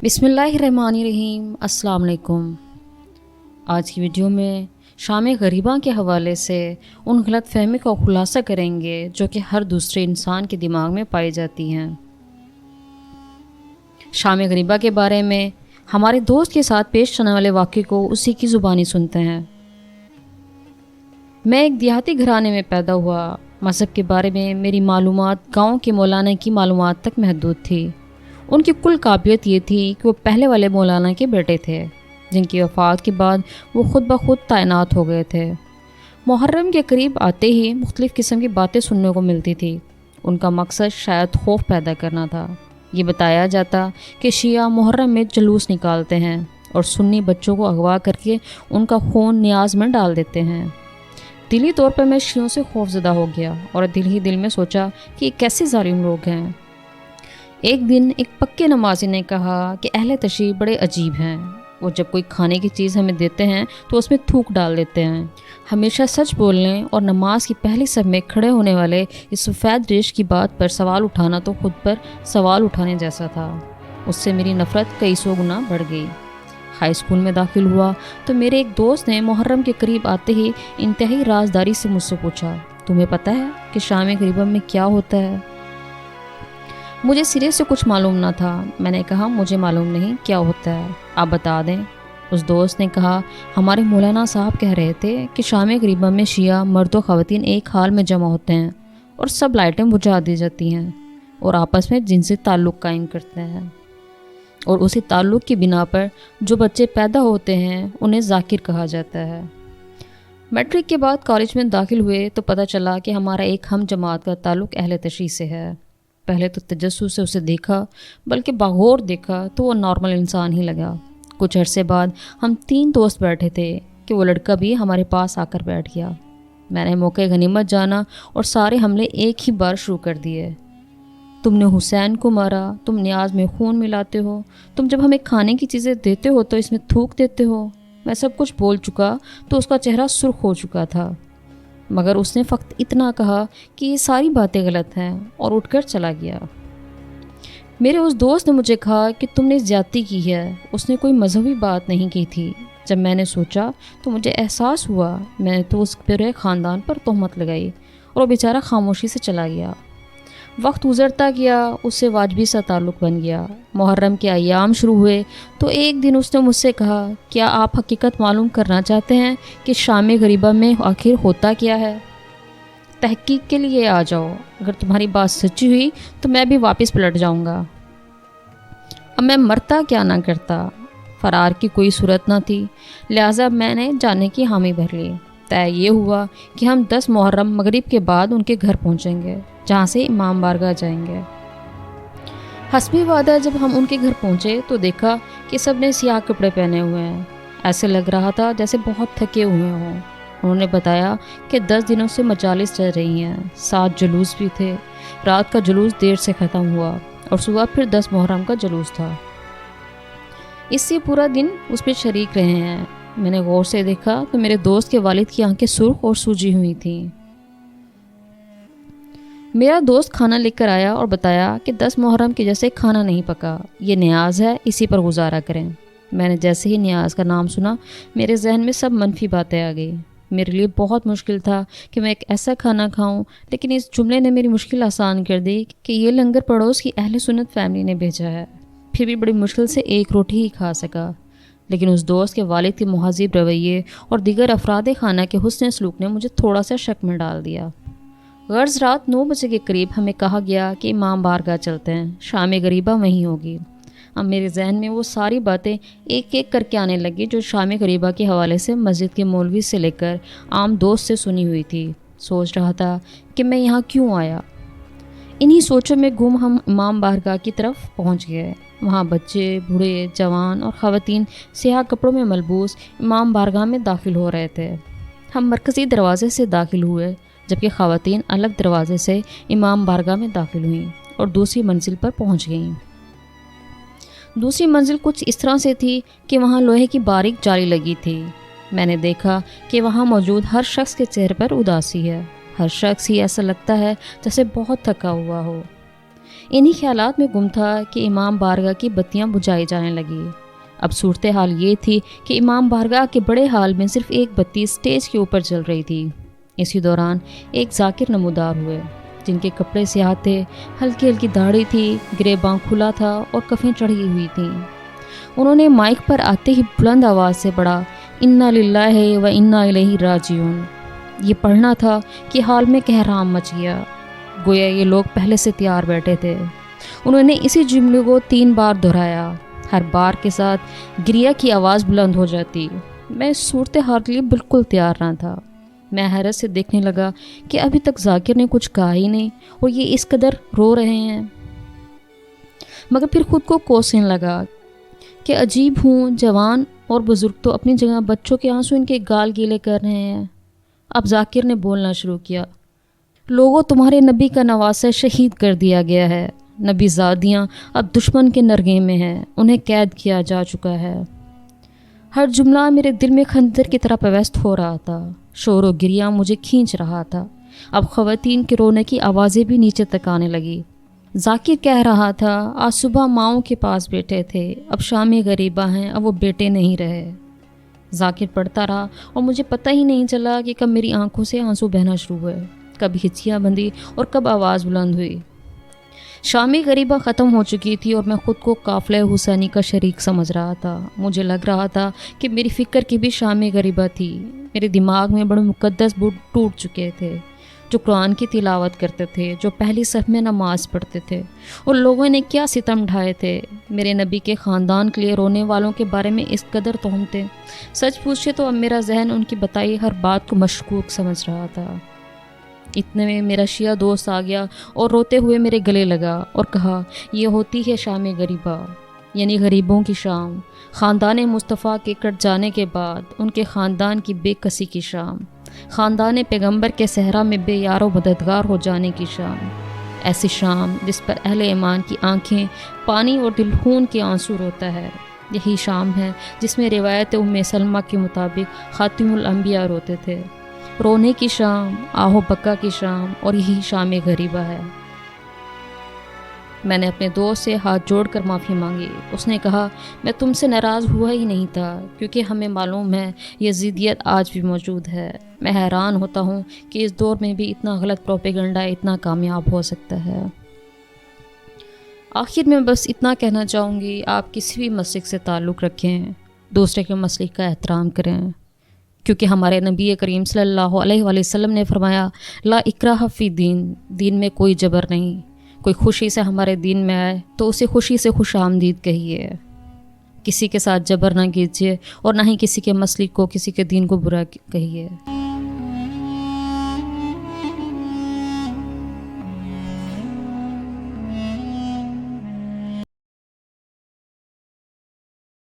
بسم اللہ الرحمن الرحیم۔ السلام علیکم۔ آج کی ویڈیو میں شام غریبہ کے حوالے سے ان غلط فہمی کا خلاصہ کریں گے جو کہ ہر دوسرے انسان کے دماغ میں پائی جاتی ہیں۔ شام غریبہ کے بارے میں ہمارے دوست کے ساتھ پیش آنے والے واقعے کو اسی کی زبانی سنتے ہیں۔ میں ایک دیہاتی گھرانے میں پیدا ہوا۔ مذہب کے بارے میں میری معلومات گاؤں کے مولانا کی معلومات تک محدود تھی۔ ان کی کل قابلیت یہ تھی کہ وہ پہلے والے مولانا کے بیٹے تھے جن کی وفات کے بعد وہ خود بخود تعینات ہو گئے تھے۔ محرم کے قریب آتے ہی مختلف قسم کی باتیں سننے کو ملتی تھی۔ ان کا مقصد شاید خوف پیدا کرنا تھا۔ یہ بتایا جاتا کہ شیعہ محرم میں جلوس نکالتے ہیں اور سنی بچوں کو اغوا کر کے ان کا خون نیاز میں ڈال دیتے ہیں۔ دلی طور پر میں شیعوں سے خوف زدہ ہو گیا اور دل ہی دل میں سوچا کہ یہ کیسے ظالم لوگ ہیں۔ ایک دن ایک پکے نمازی نے کہا کہ اہل تشیع بڑے عجیب ہیں۔ وہ جب کوئی کھانے کی چیز ہمیں دیتے ہیں تو اس میں تھوک ڈال دیتے ہیں۔ ہمیشہ سچ بولنے اور نماز کی پہلی صف میں کھڑے ہونے والے اس سفید ریش کی بات پر سوال اٹھانا تو خود پر سوال اٹھانے جیسا تھا۔ اس سے میری نفرت کئی سو گنا بڑھ گئی۔ ہائی اسکول میں داخل ہوا تو میرے ایک دوست نے محرم کے قریب آتے ہی انتہائی رازداری سے مجھ سے پوچھا، تمہیں پتہ ہے کہ شام غریبہ میں کیا ہوتا ہے؟ مجھے سرے سے کچھ معلوم نہ تھا۔ میں نے کہا مجھے معلوم نہیں کیا ہوتا ہے، آپ بتا دیں۔ اس دوست نے کہا ہمارے مولانا صاحب کہہ رہے تھے کہ شام غریبہ میں شیعہ مرد و خواتین ایک حال میں جمع ہوتے ہیں اور سب لائٹیں بجھا دی جاتی ہیں اور آپس میں جنسی تعلق قائم کرتے ہیں، اور اسی تعلق کی بنا پر جو بچے پیدا ہوتے ہیں انہیں ذاکر کہا جاتا ہے۔ میٹرک کے بعد کالج میں داخل ہوئے تو پتہ چلا کہ ہمارا ایک ہم جماعت کا تعلق اہل تشیع سے ہے۔ پہلے تو تجسس سے اسے دیکھا، بلکہ باغور دیکھا تو وہ نارمل انسان ہی لگا۔ کچھ عرصے بعد ہم 3 دوست بیٹھے تھے کہ وہ لڑکا بھی ہمارے پاس آ کر بیٹھ گیا۔ میں نے موقع غنیمت جانا اور سارے حملے ایک ہی بار شروع کر دیے۔ تم نے حسین کو مارا، تم نیاز میں خون ملاتے ہو، تم جب ہمیں کھانے کی چیزیں دیتے ہو تو اس میں تھوک دیتے ہو۔ میں سب کچھ بول چکا تو اس کا چہرہ سرخ ہو چکا تھا، مگر اس نے فقط اتنا کہا کہ یہ ساری باتیں غلط ہیں اور اٹھ کر چلا گیا۔ میرے اس دوست نے مجھے کہا کہ تم نے زیادتی کی ہے، اس نے کوئی مذہبی بات نہیں کی تھی۔ جب میں نے سوچا تو مجھے احساس ہوا میں نے تو اس پورے خاندان پر تہمت لگائی اور وہ بیچارہ خاموشی سے چلا گیا۔ وقت گزرتا گیا، اس سے واجبی سا تعلق بن گیا۔ محرم کے ایام شروع ہوئے تو ایک دن اس نے مجھ سے کہا کیا آپ حقیقت معلوم کرنا چاہتے ہیں کہ شام غریبہ میں آخر ہوتا کیا ہے؟ تحقیق کے لیے آ جاؤ، اگر تمہاری بات سچی ہوئی تو میں بھی واپس پلٹ جاؤں گا۔ اب میں مرتا کیا نہ کرتا، فرار کی کوئی صورت نہ تھی، لہٰذا میں نے جانے کی حامی بھر لی۔ طے یہ ہوا کہ ہم 10 محرم مغرب کے بعد ان کے گھر پہنچیں گے جہاں سے امام بارگاہ جائیں گے۔ حسبی وعدہ جب ہم ان کے گھر پہنچے تو دیکھا کہ سب نے سیاہ کپڑے پہنے ہوئے ہیں، ایسے لگ رہا تھا جیسے بہت تھکے ہوئے ہوں۔ انہوں نے بتایا کہ 10 دنوں سے مجالس چل رہی ہیں، 7 جلوس بھی تھے۔ رات کا جلوس دیر سے ختم ہوا اور صبح پھر 10 محرم کا جلوس تھا۔ اس سے پورا دن اس پہ شریک رہے ہیں۔ میں نے غور سے دیکھا تو میرے دوست کے والد کی آنکھیں سرخ اور سوجی ہوئی تھیں۔ میرا دوست کھانا لے کر آیا اور بتایا کہ 10 محرم کے جیسے کھانا نہیں پکا، یہ نیاز ہے، اسی پر گزارا کریں۔ میں نے جیسے ہی نیاز کا نام سنا میرے ذہن میں سب منفی باتیں آ گئی۔ میرے لیے بہت مشکل تھا کہ میں ایک ایسا کھانا کھاؤں، لیکن اس جملے نے میری مشکل آسان کر دی کہ یہ لنگر پڑوس کی اہل سنت فیملی نے بھیجا ہے۔ پھر بھی بڑی مشکل سے ایک روٹی ہی کھا سکا، لیکن اس دوست کے والد کے مہذب رویے اور دیگر افراد خانہ کے حسن سلوک نے مجھے تھوڑا سا شک میں ڈال دیا۔ غرض رات 9 بجے کے قریب ہمیں کہا گیا کہ امام بارگاہ چلتے ہیں، شام غریبہ وہیں ہوگی۔ اب میرے ذہن میں وہ ساری باتیں ایک ایک کر کے آنے لگی جو شام غریبہ کے حوالے سے مسجد کے مولوی سے لے کر عام دوست سے سنی ہوئی تھی۔ سوچ رہا تھا کہ میں یہاں کیوں آیا۔ انہی سوچوں میں گم ہم امام بارگاہ کی طرف پہنچ گئے۔ وہاں بچے، بوڑھے، جوان اور خواتین سیاہ کپڑوں میں ملبوس امام بارگاہ میں داخل ہو رہے تھے۔ ہم مرکزی دروازے سے داخل ہوئے، جبکہ خواتین الگ دروازے سے امام بارگاہ میں داخل ہوئیں اور دوسری منزل پر پہنچ گئیں۔ دوسری منزل کچھ اس طرح سے تھی کہ وہاں لوہے کی باریک جالی لگی تھی۔ میں نے دیکھا کہ وہاں موجود ہر شخص کے چہرے پر اداسی ہے، ہر شخص ہی ایسا لگتا ہے جیسے بہت تھکا ہوا ہو۔ انہی خیالات میں گم تھا کہ امام بارگاہ کی بتیاں بجھائی جانے لگی۔ اب صورتحال یہ تھی کہ امام بارگاہ کے بڑے ہال میں صرف ایک بتی اسٹیج کے اوپر جل رہی تھی۔ اسی دوران ایک ذاکر نمودار ہوئے جن کے کپڑے سیاہ تھے، ہلکی ہلکی داڑھی تھی، گریباں کھلا تھا اور کفیں چڑھی ہوئی تھیں۔ انہوں نے مائک پر آتے ہی بلند آواز سے پڑھا، انا للہ و انا الیہ راجعون۔ یہ پڑھنا تھا کہ حال میں کہرام مچ گیا، گویا یہ لوگ پہلے سے تیار بیٹھے تھے۔ انہوں نے اسی جملے کو 3 بار دہرایا، ہر بار کے ساتھ گریا کی آواز بلند ہو جاتی۔ میں اس صورتحال کے لیے بالکل تیار نہ تھا۔ میں حیرت سے دیکھنے لگا کہ ابھی تک ذاکر نے کچھ کہا ہی نہیں اور یہ اس قدر رو رہے ہیں۔ مگر پھر خود کو کوسنے لگا کہ عجیب ہوں، جوان اور بزرگ تو اپنی جگہ، بچوں کے آنسو ان کے گال گیلے کر رہے ہیں۔ اب ذاکر نے بولنا شروع کیا، لوگوں تمہارے نبی کا نواسہ شہید کر دیا گیا ہے، نبی زادیاں اب دشمن کے نرغے میں ہیں، انہیں قید کیا جا چکا ہے۔ ہر جملہ میرے دل میں خنجر کی طرح پیوست ہو رہا تھا، شور و گریہ مجھے کھینچ رہا تھا۔ اب خواتین کے رونے کی آوازیں بھی نیچے تک آنے لگی۔ ذاکر کہہ رہا تھا، آج صبح ماؤں کے پاس بیٹے تھے، اب شامی غریبہ ہیں، اب وہ بیٹے نہیں رہے۔ ذاکر پڑھتا رہا اور مجھے پتہ ہی نہیں چلا کہ کب میری آنکھوں سے آنسو بہنا شروع ہوئے، کب ہچکیاں بندھی اور کب آواز بلند ہوئی۔ شامی غریبہ ختم ہو چکی تھی اور میں خود کو قافلہ حسینی کا شریک سمجھ رہا تھا۔ مجھے لگ رہا تھا کہ میری فکر کی بھی شامی غریبہ تھی۔ میرے دماغ میں بڑے مقدس بت ٹوٹ چکے تھے جو قرآن کی تلاوت کرتے تھے، جو پہلی صف میں نماز پڑھتے تھے، اور لوگوں نے کیا ستم ڈھائے تھے۔ میرے نبی کے خاندان کے لیے رونے والوں کے بارے میں اس قدر تہمتیں، سچ پوچھے تو اب میرا ذہن ان کی بتائی ہر بات کو مشکوک سمجھ رہا تھا۔ اتنے میں میرا شیعہ دوست آ گیا اور روتے ہوئے میرے گلے لگا اور کہا، یہ ہوتی ہے شام غریبہ، یعنی غریبوں کی شام، خاندان مصطفیٰ کے کٹ جانے کے بعد ان کے خاندان کی بے کسی کی شام، خاندان پیغمبر کے صحرا میں بے یار و مددگار ہو جانے کی شام، ایسی شام جس پر اہل ایمان کی آنکھیں پانی اور دل خون کے آنسو روتا ہے۔ یہی شام ہے جس میں روایت ام سلمہ کے مطابق خاتم الانبیاء روتے تھے۔ رونے کی شام، آہو بکا کی شام، اور یہی شام غریبہ ہے۔ میں نے اپنے دوست سے ہاتھ جوڑ کر معافی مانگی۔ اس نے کہا، میں تم سے ناراض ہوا ہی نہیں تھا، کیونکہ ہمیں معلوم ہے یزیدیت آج بھی موجود ہے۔ میں حیران ہوتا ہوں کہ اس دور میں بھی اتنا غلط پروپیگنڈا اتنا کامیاب ہو سکتا ہے۔ آخر میں بس اتنا کہنا چاہوں گی، آپ کسی بھی مسلک سے تعلق رکھیں، دوسرے کے مسلک کا احترام کریں، کیونکہ ہمارے نبی کریم صلی اللہ علیہ وآلہ وسلم نے فرمایا، لا اکراہ فی دین، دین میں کوئی جبر نہیں۔ کوئی خوشی سے ہمارے دین میں آئے تو اسے خوشی سے خوش آمدید کہیے، کسی کے ساتھ جبر نہ کیجیے اور نہ ہی کسی کے مسلک کو، کسی کے دین کو برا کہیے۔